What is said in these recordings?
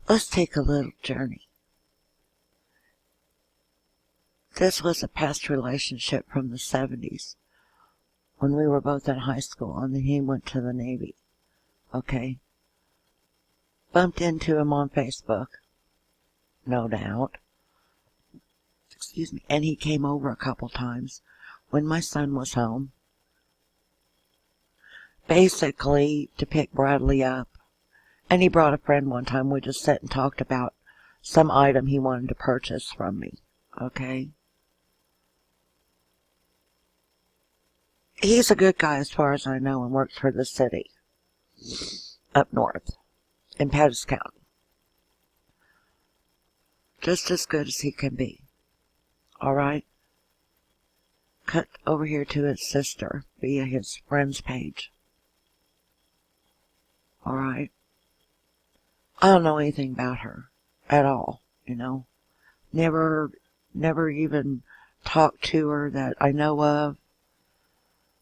Let's take a little journey. This was a past relationship from the 70s when we were both in high school, and then he went to the Navy. Okay? Bumped into him on Facebook, no doubt. Excuse me. And he came over a couple times when my son was home, basically to pick Bradley up. And he brought a friend one time. We just sat and talked about some item he wanted to purchase from me. Okay? He's a good guy as far as I know and works for the city up north in Pettis County. Just as good as he can be. Alright? Cut over here to his sister via his friend's page. Alright? I don't know anything about her at all, you know. Never even talked to her that I know of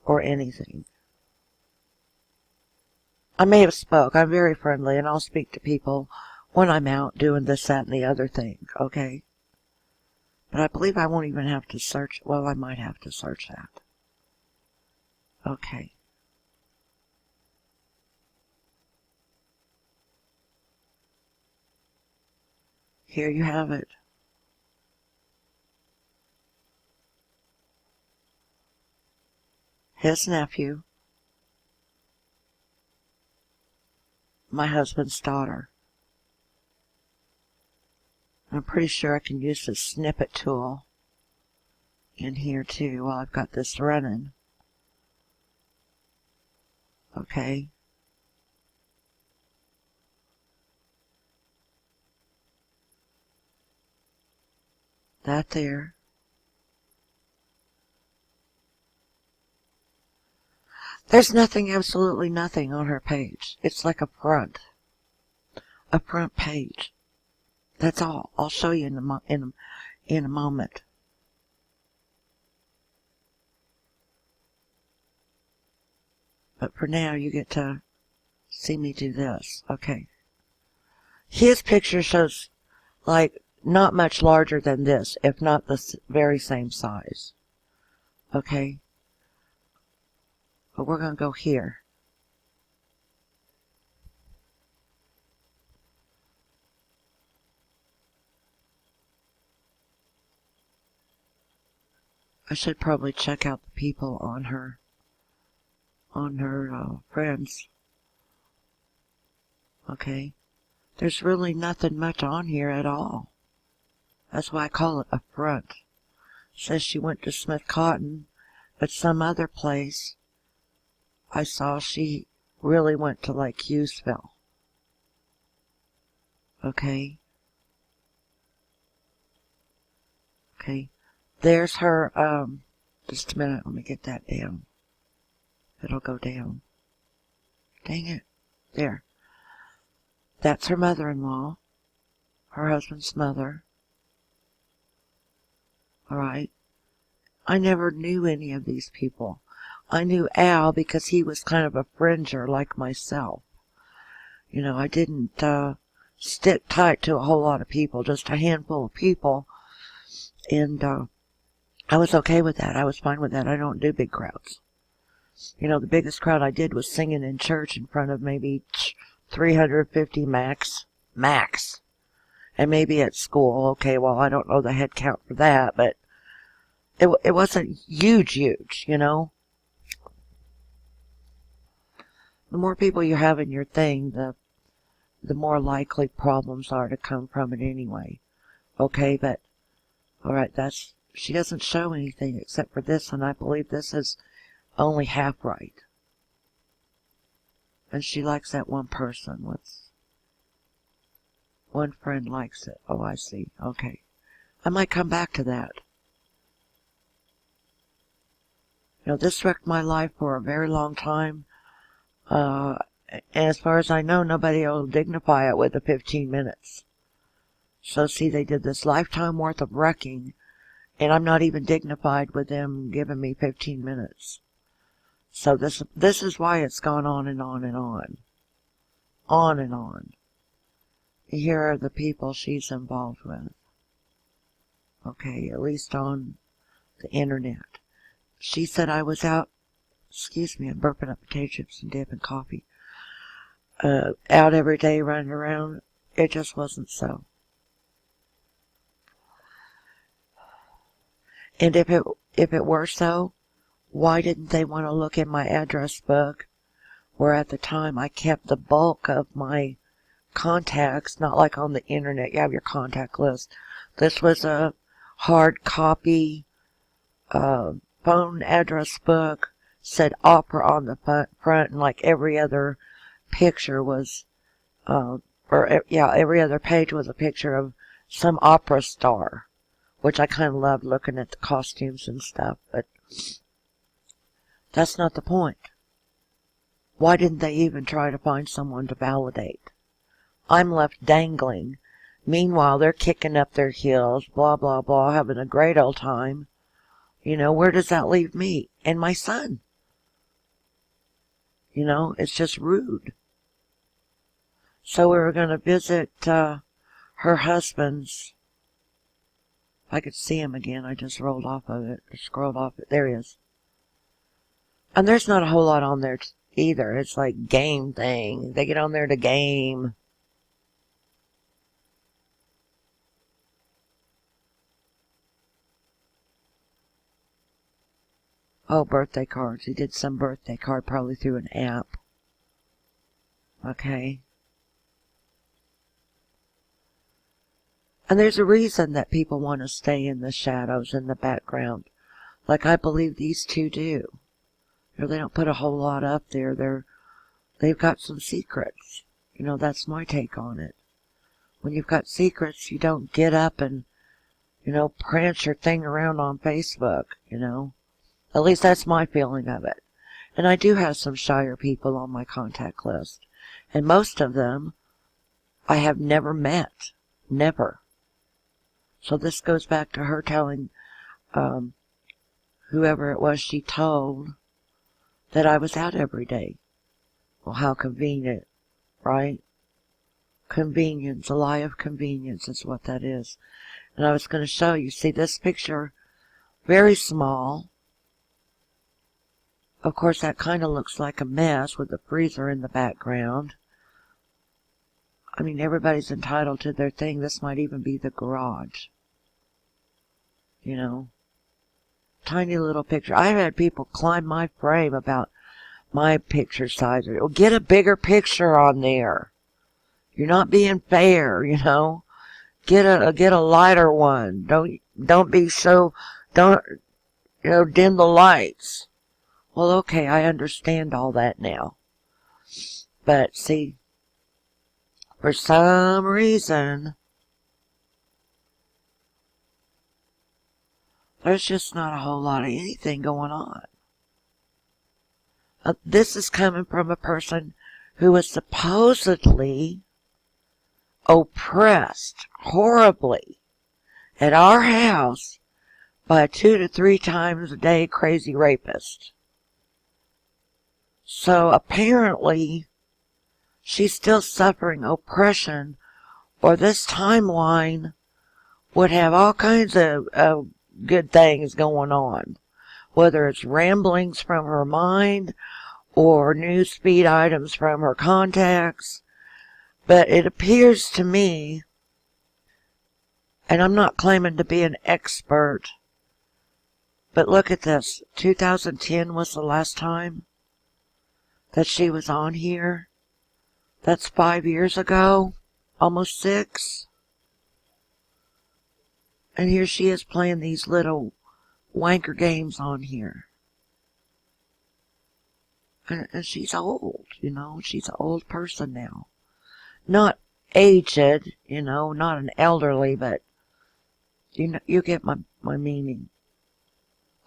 or anything. I may have spoke. I'm very friendly and I'll speak to people when I'm out doing this, that, and the other thing, okay? But I believe I won't even have to search. Well, I might have to search that. Okay. Here you have it. His nephew, my husband's daughter. I'm pretty sure I can use the snippet tool in here too while I've got this running. Okay. That there. There's nothing, absolutely nothing on her page. It's like a front page. That's all. I'll show you in a moment. But for now, you get to see me do this. Okay. His picture shows like not much larger than this, if not the very same size. Okay. But we're going to go here. I should probably check out the people on her friends. Okay. There's really nothing much on here at all. That's why I call it a front. It says she went to Smith Cotton, but some other place I saw she really went to like Hughesville. Okay. Okay. There's her, just a minute, let me get that down. It'll go down. Dang it. There. That's her mother-in-law. Her husband's mother. Alright. I never knew any of these people. I knew Al because he was kind of a fringer like myself. You know, I didn't stick tight to a whole lot of people, just a handful of people. And I was okay with that. I was fine with that. I don't do big crowds. You know, the biggest crowd I did was singing in church in front of maybe 350 max. And maybe at school. Okay, well, I don't know the head count for that, but it wasn't huge, you know. The more people you have in your thing, the more likely problems are to come from it anyway. Okay, but, alright, she doesn't show anything except for this, and I believe this is only half right. And she likes that one person. One friend likes it. Oh, I see. Okay. I might come back to that. You know, this wrecked my life for a very long time. And as far as I know, nobody will dignify it with the 15 minutes. So see, they did this lifetime worth of wrecking, and I'm not even dignified with them giving me 15 minutes. So this is why it's gone on and on and on. On and on. here are the people she's involved with. Okay, at least on the internet. She said I was out, excuse me, I'm burping up potato chips and dip and coffee, out every day running around. It just wasn't so. And if it were so, why didn't they want to look in my address book, where at the time I kept the bulk of my contacts, not like on the internet, you have your contact list. This was a hard copy phone address book, said opera on the front, and like every other picture was, every other page was a picture of some opera star, which I kind of loved looking at the costumes and stuff, but that's not the point. Why didn't they even try to find someone to validate? I'm left dangling. Meanwhile, they're kicking up their heels, blah, blah, blah, having a great old time. You know, where does that leave me? And my son? You know, it's just rude. So we were going to visit her husband's. If I could see him again, I just rolled off of it, or scrolled off it. There he is. And there's not a whole lot on there either. It's like game thing. They get on there to game. Oh, birthday cards. He did some birthday card probably through an app. Okay. And there's a reason that people want to stay in the shadows, in the background. Like I believe these two do. You know, they don't put a whole lot up there. They've got some secrets. You know, that's my take on it. When you've got secrets, you don't get up and, you know, prance your thing around on Facebook, you know. At least that's my feeling of it. And I do have some shyer people on my contact list. And most of them I have never met. Never. So this goes back to her telling whoever it was she told that I was out every day. Well, how convenient, right? Convenience, a lie of convenience is what that is. And I was going to show you, see this picture, very small. Of course, that kind of looks like a mess with the freezer in the background. I mean, everybody's entitled to their thing. This might even be the garage. You know, tiny little picture. I've had people climb my frame about my picture size. Well, get a bigger picture on there. You're not being fair, you know. Get a lighter one. Don't be so, don't, you know, dim the lights. Well, okay, I understand all that now. But see, for some reason, there's just not a whole lot of anything going on. This is coming from a person who was supposedly oppressed horribly at our house by a 2 to 3 times a day crazy rapist. So apparently she's still suffering oppression, or this timeline would have all kinds of good things going on, whether it's ramblings from her mind or newsfeed items from her contacts. But it appears to me, and I'm not claiming to be an expert, but look at this. 2010 was the last time that she was on here. That's 5 years ago, almost 6. And here she is playing these little wanker games on here. And she's old, you know, she's an old person now. Not aged, you know, not an elderly, but you know, you get my meaning.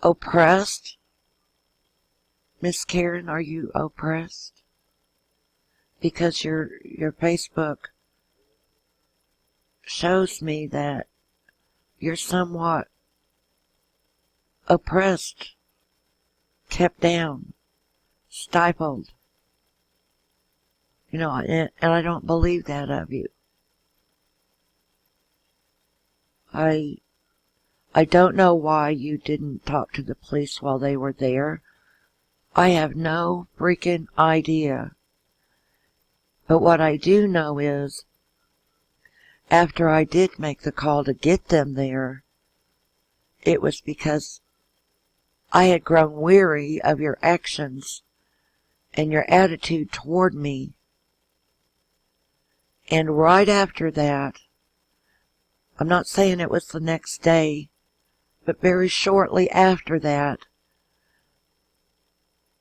Oppressed? Miss Karen, are you oppressed? Because your Facebook shows me that you're somewhat oppressed, kept down, stifled. You know, and I don't believe that of you. I I don't know why you didn't talk to the police while they were there. I have no freaking idea. But what I do know is, after I did make the call to get them there, it was because I had grown weary of your actions and your attitude toward me. And right after that, I'm not saying it was the next day, but very shortly after that,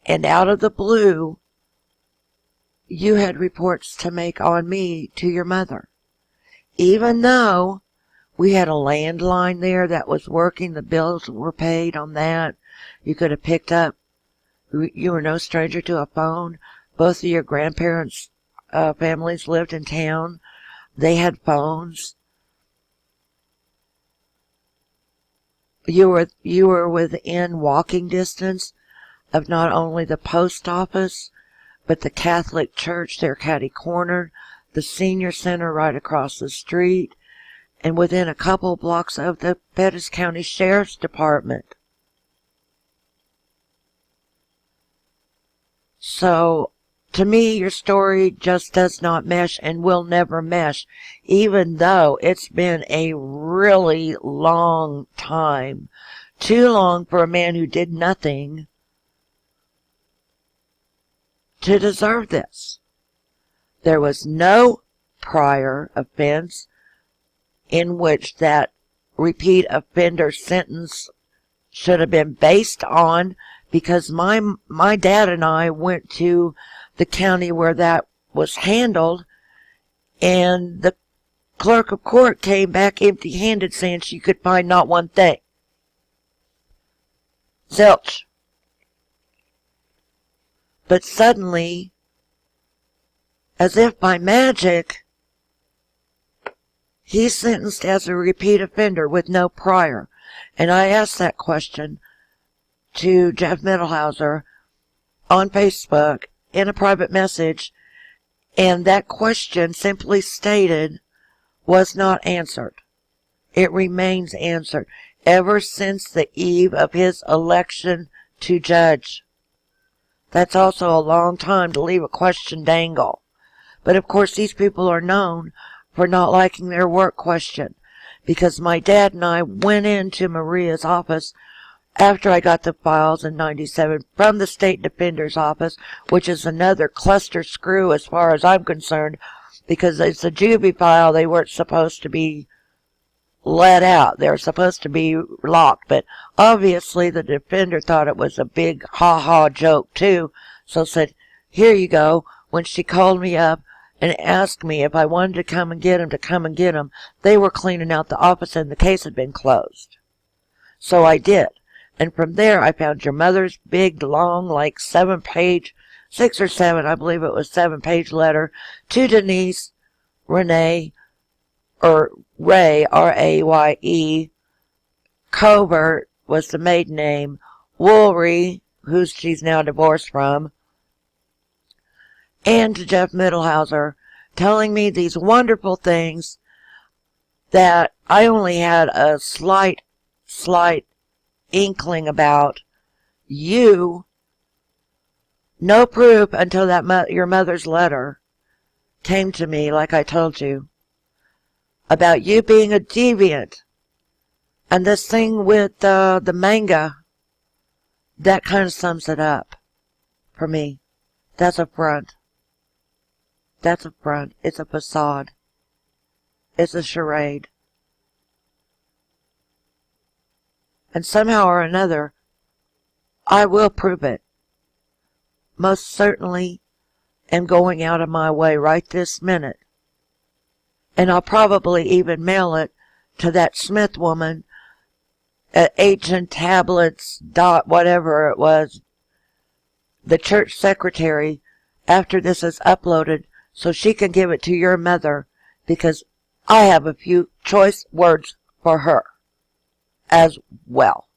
and out of the blue, you had reports to make on me to your mother. Even though we had a landline there that was working, the bills were paid on that, you could have picked up, you were no stranger to a phone. Both of your grandparents' families lived in town. They had phones. You were within walking distance of not only the post office, but the Catholic church there catty corner, the senior center right across the street, and within a couple blocks of the Pettis County Sheriff's Department. So, to me, your story just does not mesh and will never mesh, even though it's been a really long time. Too long for a man who did nothing to deserve this. There was no prior offense in which that repeat offender sentence should have been based on, because my dad and I went to the county where that was handled, and the clerk of court came back empty-handed saying she could find not one thing. Zilch. But suddenly, as if by magic, he's sentenced as a repeat offender with no prior. And I asked that question to Jeff Mittelhauser on Facebook in a private message, and that question, simply stated, was not answered. It remains answered ever since the eve of his election to judge. That's also a long time to leave a question dangle. But of course these people are known for not liking their work question, because my dad and I went into Maria's office after I got the files in '97 from the State Defender's Office, which is another cluster screw as far as I'm concerned, because it's a juvie file. They weren't supposed to be let out. They were supposed to be locked, but obviously the defender thought it was a big ha-ha joke too, so said, here you go. When she called me up and asked me if I wanted to come and get him, they were cleaning out the office and the case had been closed. So I did. And from there, I found your mother's big, long, like 7-page, 6 or 7, I believe it was 7-page letter to Denise Renee, or Ray, R-A-Y-E, Covert was the maiden name, Woolry, who she's now divorced from, and to Jeff Mittelhauser, telling me these wonderful things that I only had a slight inkling about. You, no proof until that your mother's letter came to me, like I told you, about you being a deviant. And this thing with the manga, that kind of sums it up for me. That's a front. That's a front. It's a facade. It's a charade. And somehow or another, I will prove it. Most certainly am going out of my way right this minute. And I'll probably even mail it to that Smith woman at Agent Tablets dot whatever it was, the church secretary, after this is uploaded, so she can give it to your mother, because I have a few choice words for her as well.